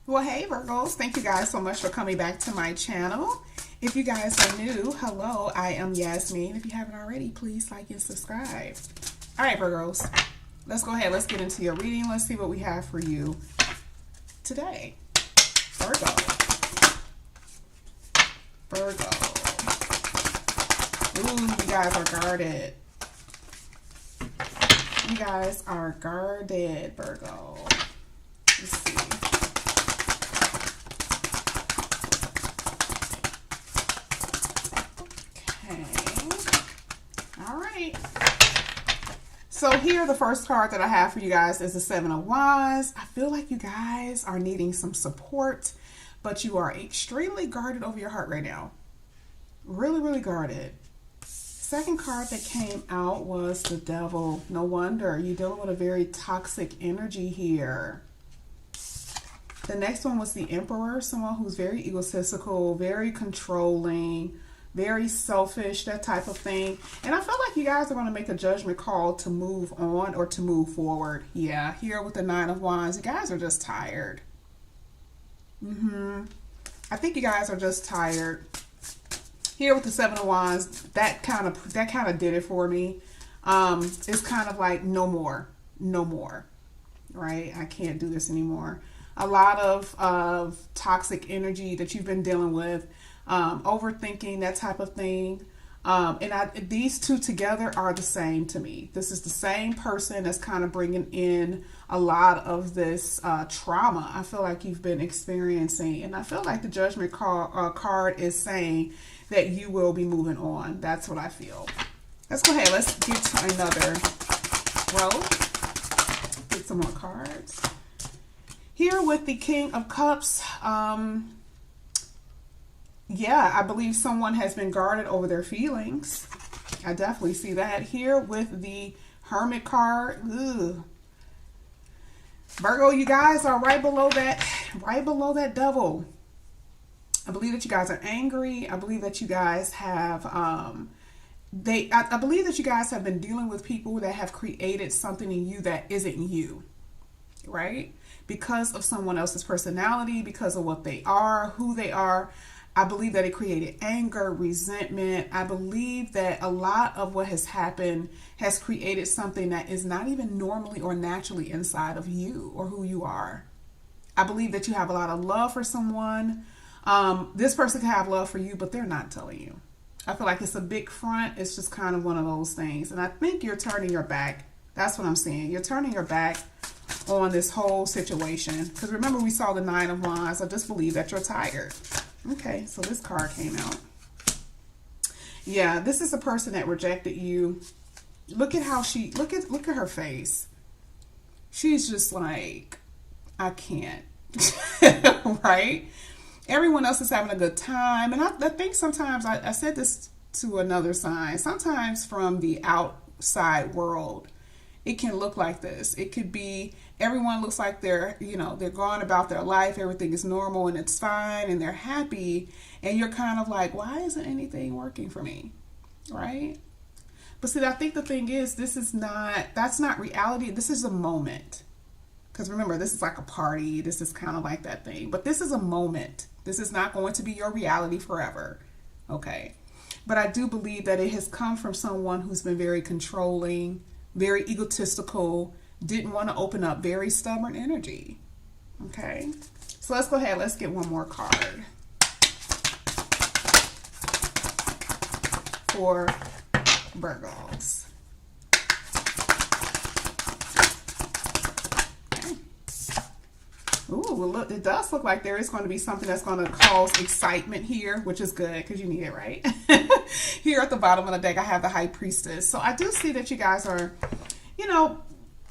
Well, hey Virgos, thank you guys so much for coming back to my channel. If you guys are new, hello, I am Yasmin. If you haven't already, please like and subscribe. All right, Virgos, let's go ahead. Let's get into your reading. Let's see what we have for you today. Virgo. Virgo. Ooh, you guys are guarded. You guys are guarded, Virgo. Let's see. All right. So here, the first card that I have for you guys is the Seven of Wands. I feel like you guys are needing some support, but you are extremely guarded over your heart right now. Really, really guarded. Second card that came out was the Devil. No wonder you're dealing with a very toxic energy here. The next one was the Emperor, someone who's very egotistical, very controlling, very selfish, that type of thing. And I feel like you guys are going to make a judgment call to move on or to move forward. Yeah, here with the Nine of Wands, you guys are just tired. I think you guys are just tired. Here with the Seven of Wands, that kind of did it for me. It's kind of like no more, right? I can't do this anymore. A lot of toxic energy that you've been dealing with. Overthinking, that type of thing. These two together are the same to me. This is the same person that's kind of bringing in a lot of this trauma I feel like you've been experiencing. And I feel like the Judgment card is saying that you will be moving on. That's what I feel. Let's go ahead. Let's get to another row. Get some more cards. Here with the King of Cups, yeah, I believe someone has been guarded over their feelings. I definitely see that. Here with the Hermit card. Ugh. Virgo, you guys are right below that Devil. I believe that you guys are angry. I believe that you guys have I believe that you guys have been dealing with people that have created something in you that isn't you, right? Because of someone else's personality, because of what they are, who they are. I believe that it created anger, resentment. I believe that a lot of what has happened has created something that is not even normally or naturally inside of you or who you are. I believe that you have a lot of love for someone. This person can have love for you, but they're not telling you. I feel like it's a big front. It's just kind of one of those things. And I think you're turning your back. That's what I'm seeing. You're turning your back on this whole situation. Because remember, we saw the Nine of Wands. I just believe that you're tired. Okay, so this card came out. Yeah, this is a person that rejected you. Look at how she, look at her face. She's just like, I can't. Right? Everyone else is having a good time. And I think sometimes, I said this to another sign, sometimes from the outside world, it can look like this. It could be everyone looks like they're going about their life. Everything is normal and it's fine and they're happy. And you're kind of like, why isn't anything working for me? Right? But see, I think the thing is, that's not reality. This is a moment. Because remember, this is like a party. This is kind of like that thing. But this is a moment. This is not going to be your reality forever. Okay. But I do believe that it has come from someone who's been very controlling, very egotistical, didn't want to open up, very stubborn energy. Okay. So let's go ahead. Let's get one more card for Virgos. Ooh, well, look, it does look like there is going to be something that's going to cause excitement here, which is good because you need it, right? Here at the bottom of the deck, I have the High Priestess. So I do see that you guys are,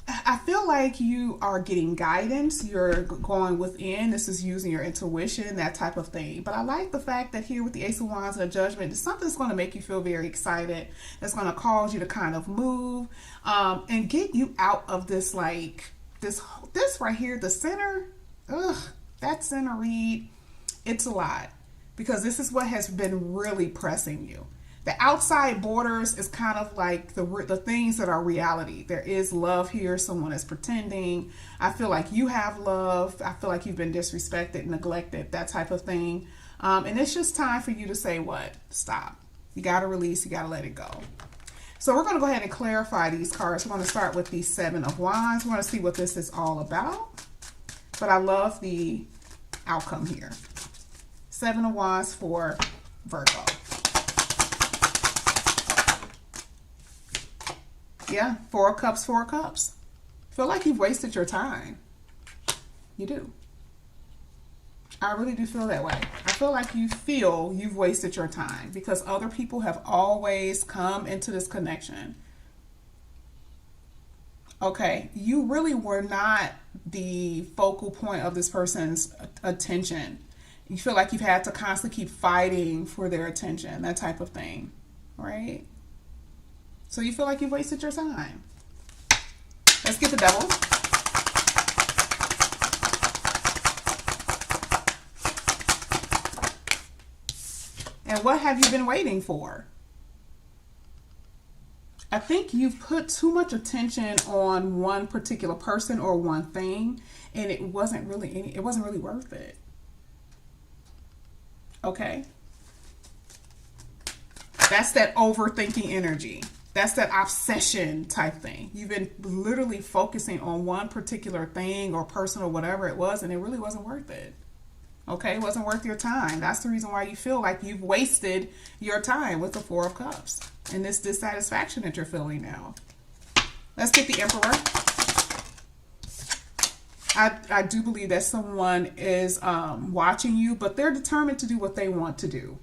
I feel like you are getting guidance. You're going within. This is using your intuition, that type of thing. But I like the fact that here with the Ace of Wands and the Judgment, it's something that's going to make you feel very excited. That's going to cause you to kind of move and get you out of this, like, this right here, the center. Ugh, that center read, it's a lot because this is what has been really pressing you. The outside borders is kind of like the things that are reality. There is love here. Someone is pretending. I feel like you have love. I feel like you've been disrespected, neglected, that type of thing. And it's just time for you to say what? Stop. You got to release. You got to let it go. So we're going to go ahead and clarify these cards. We're going to start with the Seven of Wands. We want to see what this is all about. But I love the outcome here. Seven of Wands for Virgo. Yeah, Four of Cups, Four of Cups. Feel like you've wasted your time. You do. I really do feel that way. I feel like you've wasted your time because other people have always come into this connection. Okay, you really were not the focal point of this person's attention. You feel like you've had to constantly keep fighting for their attention, that type of thing, right? So you feel like you've wasted your time. Let's get the Devil. And what have you been waiting for? I think you've put too much attention on one particular person or one thing, and it wasn't really worth it. Okay? That's that overthinking energy. That's that obsession type thing. You've been literally focusing on one particular thing or person or whatever it was, and it really wasn't worth it. Okay, it wasn't worth your time. That's the reason why you feel like you've wasted your time with the Four of Cups and this dissatisfaction that you're feeling now. Let's get the Emperor. I do believe that someone is watching you, but they're determined to do what they want to do.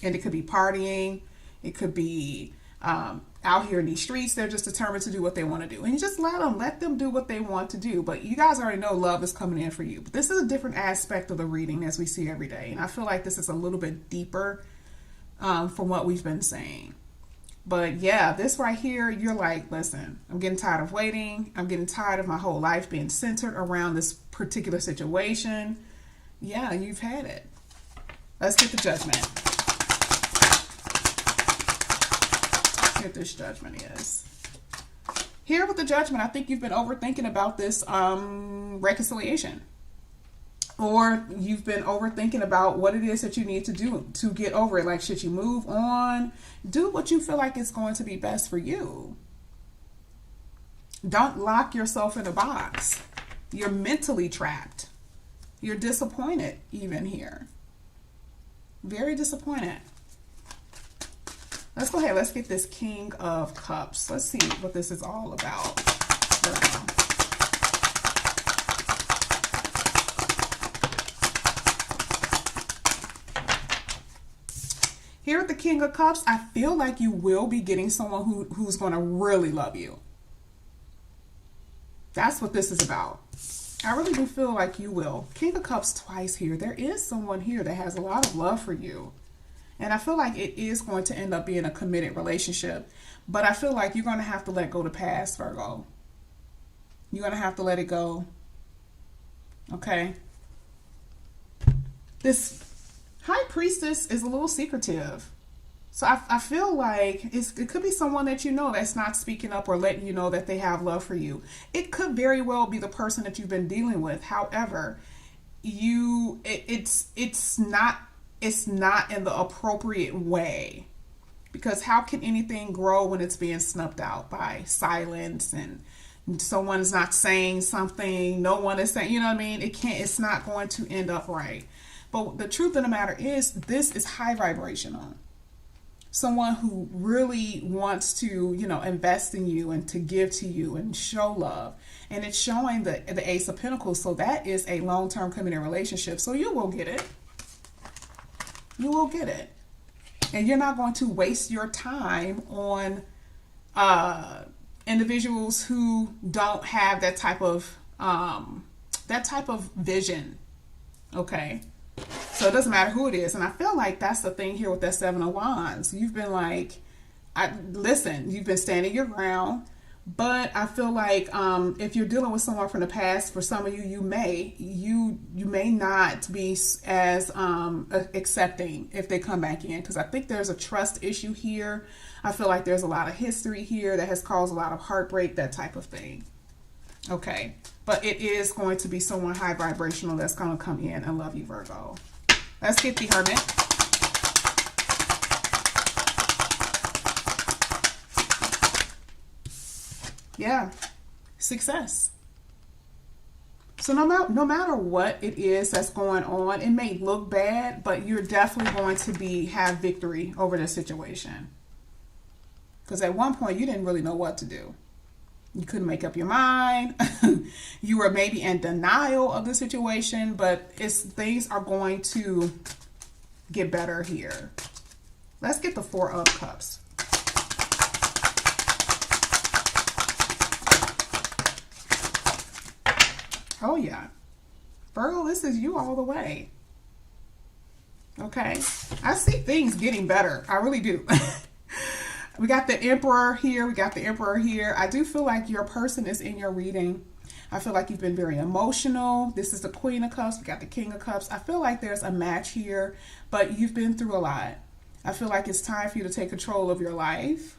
And it could be partying. It could be out here in these streets. They're just determined to do what they want to do. And you just let them do what they want to do. But you guys already know love is coming in for you. But this is a different aspect of the reading as we see every day. And I feel like this is a little bit deeper from what we've been saying. But yeah, this right here, you're like, listen, I'm getting tired of waiting. I'm getting tired of my whole life being centered around this particular situation. Yeah, you've had it. Let's get the Judgment. What this Judgment is. Here with the Judgment, I think you've been overthinking about this reconciliation. Or you've been overthinking about what it is that you need to do to get over it. Like, should you move on? Do what you feel like is going to be best for you. Don't lock yourself in a box. You're mentally trapped. You're disappointed even here. Very disappointed. Let's go ahead. Let's get this King of Cups. Let's see what this is all about. Here at the King of Cups, I feel like you will be getting someone who's going to really love you. That's what this is about. I really do feel like you will. King of Cups twice here. There is someone here that has a lot of love for you. And I feel like it is going to end up being a committed relationship. But I feel like you're going to have to let go of the past, Virgo. You're going to have to let it go. Okay? This High Priestess is a little secretive. So I feel like it could be someone that you know that's not speaking up or letting you know that they have love for you. It could very well be the person that you've been dealing with. However, it's not in the appropriate way, because how can anything grow when it's being snuffed out by silence and someone's not saying something, no one is saying, you know what I mean? It's not going to end up right. But the truth of the matter is, this is high vibrational. Someone who really wants to, invest in you and to give to you and show love. And it's showing the Ace of Pentacles. So that is a long-term committed relationship. So you will get it. You will get it. And you're not going to waste your time on individuals who don't have that type of vision. Okay? So it doesn't matter who it is. And I feel like that's the thing here with that Seven of Wands. You've been like, listen, you've been standing your ground, But I feel like if you're dealing with someone from the past, for some of you, you may not be as accepting if they come back in, because I think there's a trust issue here. I feel like there's a lot of history here that has caused a lot of heartbreak, that type of thing. Okay, but it is going to be someone high vibrational that's going to come in and love you, Virgo. Let's get the Hermit. Yeah, success. So no matter what it is that's going on, it may look bad, but you're definitely going to have victory over the situation. Because at one point you didn't really know what to do. You couldn't make up your mind. You were maybe in denial of the situation, but things are going to get better here. Let's get the Four of Cups. Oh yeah, Virgo, this is you all the way. Okay, I see things getting better. I really do. We got the Emperor here. We got the Emperor here. I do feel like your person is in your reading. I feel like you've been very emotional. This is the Queen of Cups. We got the King of Cups. I feel like there's a match here, but you've been through a lot. I feel like it's time for you to take control of your life.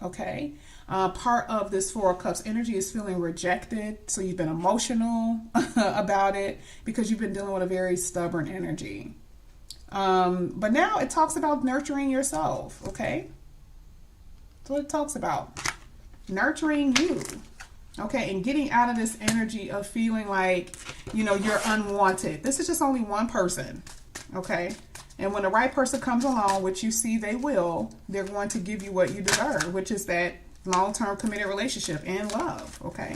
Okay. Part of this Four of Cups energy is feeling rejected. So you've been emotional about it because you've been dealing with a very stubborn energy. But now it talks about nurturing yourself. Okay. That's what it talks about. Nurturing you. Okay. And getting out of this energy of feeling like, you're unwanted. This is just only one person. Okay. And when the right person comes along, which you see they will, they're going to give you what you deserve, which is that long-term committed relationship and love, okay?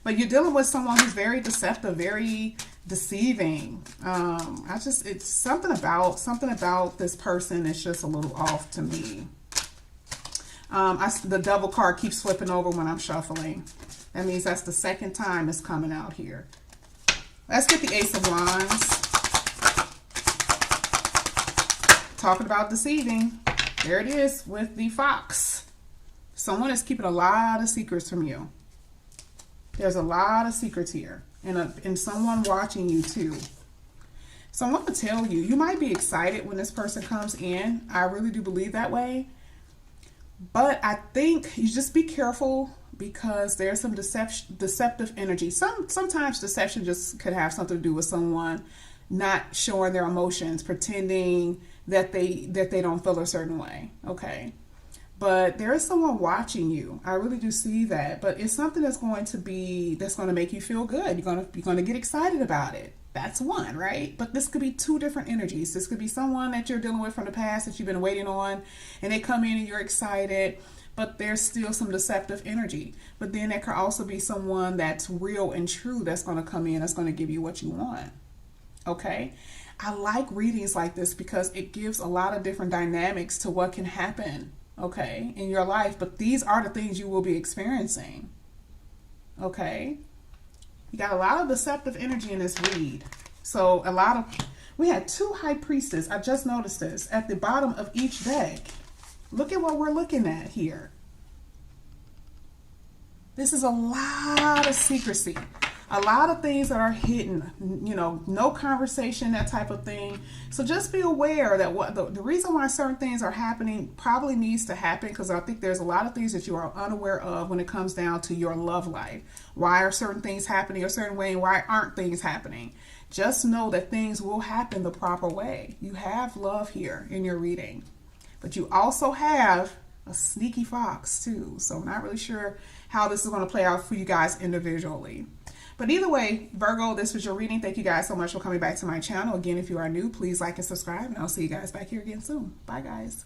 But you're dealing with someone who's very deceptive, very deceiving. It's something about this person is just a little off to me. The double card keeps flipping over when I'm shuffling. That means that's the second time it's coming out here. Let's get the Ace of Wands. Talking about deceiving. There it is with the Fox. Someone is keeping a lot of secrets from you. There's a lot of secrets here. And someone watching you too. So I'm going to tell you, you might be excited when this person comes in. I really do believe that way. But I think you just be careful because there's some deceptive energy. Sometimes deception just could have something to do with someone not showing their emotions, pretending that they don't feel a certain way. Okay. But there is someone watching you. I really do see that. But it's something that's going to make you feel good. You're going to get excited about it. That's one, right? But this could be two different energies. This could be someone that you're dealing with from the past that you've been waiting on, and they come in and you're excited, but there's still some deceptive energy. But then there could also be someone that's real and true that's going to come in, that's going to give you what you want. Okay? I like readings like this because it gives a lot of different dynamics to what can happen, okay, in your life. But these are the things you will be experiencing, okay? You got a lot of deceptive energy in this read. So we had two High Priestess. I just noticed this at the bottom of each deck. Look at what we're looking at here. This is a lot of secrecy. A lot of things that are hidden, no conversation, that type of thing. So just be aware that the reason why certain things are happening probably needs to happen, because I think there's a lot of things that you are unaware of when it comes down to your love life. Why are certain things happening a certain way and why aren't things happening? Just know that things will happen the proper way. You have love here in your reading, but you also have a sneaky fox too. So I'm not really sure how this is going to play out for you guys individually. But either way, Virgo, this was your reading. Thank you guys so much for coming back to my channel. Again, if you are new, please like and subscribe, and I'll see you guys back here again soon. Bye, guys.